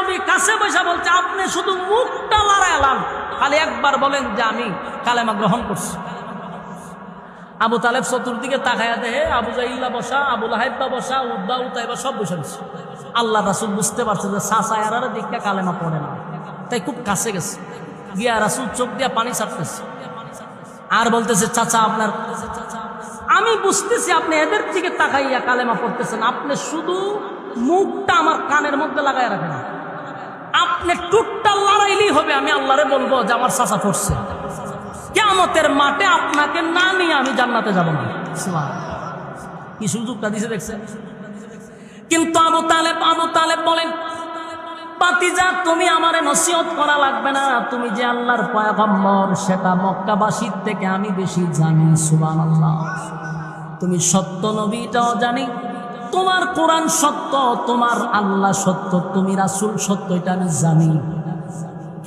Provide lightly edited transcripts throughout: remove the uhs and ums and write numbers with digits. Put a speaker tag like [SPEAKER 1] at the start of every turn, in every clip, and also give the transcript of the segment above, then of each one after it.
[SPEAKER 1] নবী কাছে বসে বলছে, আপনি শুধু মুখটা লড়াইলাম, খালি একবার বলেন যে আমি কালেমা গ্রহণ করছি। আবু তালেব চতুর্দিকে তাকায়া দেহে, আবু জাইল্লা বসা, আবু লাহাইবা বসা, উদ্বা উতাইবা সব বসে বসে। আল্লাহ রাসূল বুঝতে পারছে যে চাচায়ারা দীক্ষা কালেমা পড়ে না, তাই খুব কাছে গেছে, গিয়া রাসূল চোখ দিয়া পানি ছাড়তেছে আর বলতেছে, চাচা আপনার, আমি বুঝতেছি আপনি এদের দিকে তাকাইয়া কালেমা পড়তেছেন, আপনি শুধু মুখটা আমার কানের মধ্যে লাগাই রাখেন, আপনি টুটটা লড়াইলেই হবে, আমি আল্লাহরে বলবো যে আমার চাচা পড়ছে। কিয়ামতের মাঠে আপনাকে না নিয়ে আমি জান্নাতে যাব না। কি সুযোগটা দিছে দেখছেন? কিন্তু আবু তালেব বলেন, ভাতিজা তুমি আমারে নসিহত করা লাগবে না, তুমি যে আল্লাহর পয়গম্বর সেটা মক্কাবাসীর থেকে আমি বেশি জানি। সুবহানাল্লাহ। তুমি সত্য নবী এটাও জানি, তোমার কোরআন সত্য, তোমার আল্লাহ সত্য, তুমি রাসূল সত্য, এটা আমি জানি,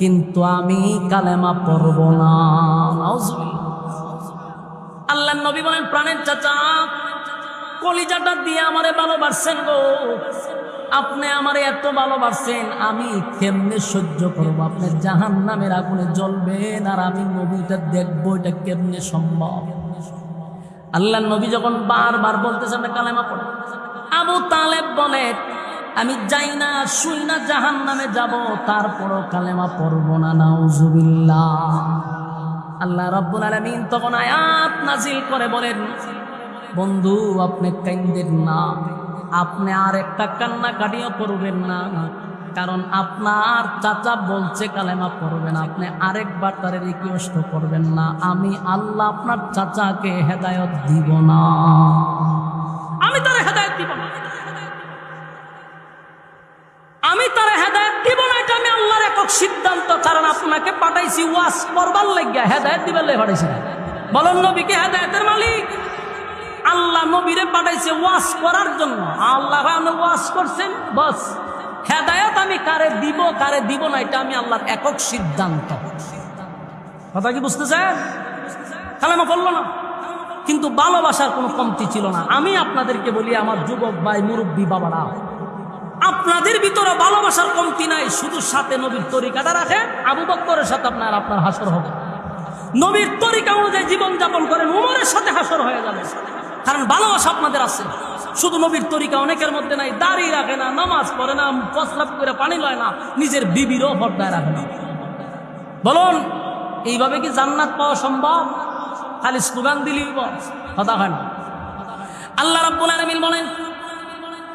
[SPEAKER 1] কিন্তু আমি কালেমা পড়ব না। আল্লাহর নবী বলেন, প্রাণের চাচা, কলিজাটা দিয়ে আমারে ভালোবাসছেন গো, আপনি আমারে এত ভালোবাসছেন, আমি কেমনে সহ্য করবো? আপনি জাহান্নামের আগুনে জ্বলবেন আর আমি নবীটা দেখবো, এটা কেমনে সম্ভব? আল্লাহর নবী যখন বারবার বলতেছেন কালেমা পড়ো, আবু তালেব বলে, আমি যাই না শুই না জাহান্নামে যাব, তারপরও কালেমা পড়ব না। নাউজুবিল্লাহ। আল্লাহ রাব্বুল আলামিন তখন আয়াত নাজিল করে বলেন, বন্ধু আপনি কান্দেন না, আপনি আর একটা কান্নাকাটিও করবেন না, কারণ আপনার চাচা বলছে কালেমা পড়বেন, আপনি আরেকবার তারে রিকোয়েস্ট করবেন না, আমি আল্লাহ আপনার চাচাকে হেদায়েত দিব না, আমি তারে হেদায়েত দিব না, আমি তারে হেদায়েত দিব না, এটা আমি আল্লাহর একক সিদ্ধান্ত। কারণ আপনাকে পাঠাইছি ওয়াজ করবার লাগিয়া, হেদায়েত দিবার লাগি পাঠাইছি না। বলেন নবীকে হেদায়েতের মালিক আল্লাহ, নবীরে পাঠাইছে ওয়াজ করার জন্য। আল্লাহ আপনি ওয়াজ করছেন, বস হেদায়েত আমি কারে দিব না, এটা আমি আল্লাহর একক সিদ্ধান্ত। কথা কি বুঝতেছেন? কালেমা পড়লো না, কিন্তু ভালোবাসার কোনো কমতি ছিল না। আমি আপনাদেরকে বলি, আমার যুবক ভাই, মুরব্বী বাবারা, আপনাদের ভিতরে ভালোবাসার কমতি নাই, শুধু সাথে নবীর তরিকাটা রাখেন, আবু বকরের সাথে আপনার হাসর হবে। নবীর তরিকা অনুযায়ী জীবন যাপন করেন, উমরের সাথে হাসর হয়ে যাবে, কারণ ভালোবাসা আপনাদের আছে। শুধু নবীর তরিকা অনেকের মধ্যে নাই, দাড়ি রাখে না, নামাজ পড়ে না, প্রস্রাব করে পানি লয় না, নিজের বিবিরও পর্দায় রাখে না। বলুন এইভাবে কি জান্নাত পাওয়া সম্ভব? খালি স্লোগান দিলেই কথা হয় না। আল্লাহ রাব্বুল আলামিন বলেন,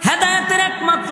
[SPEAKER 1] হেদায়েতের একমাত্র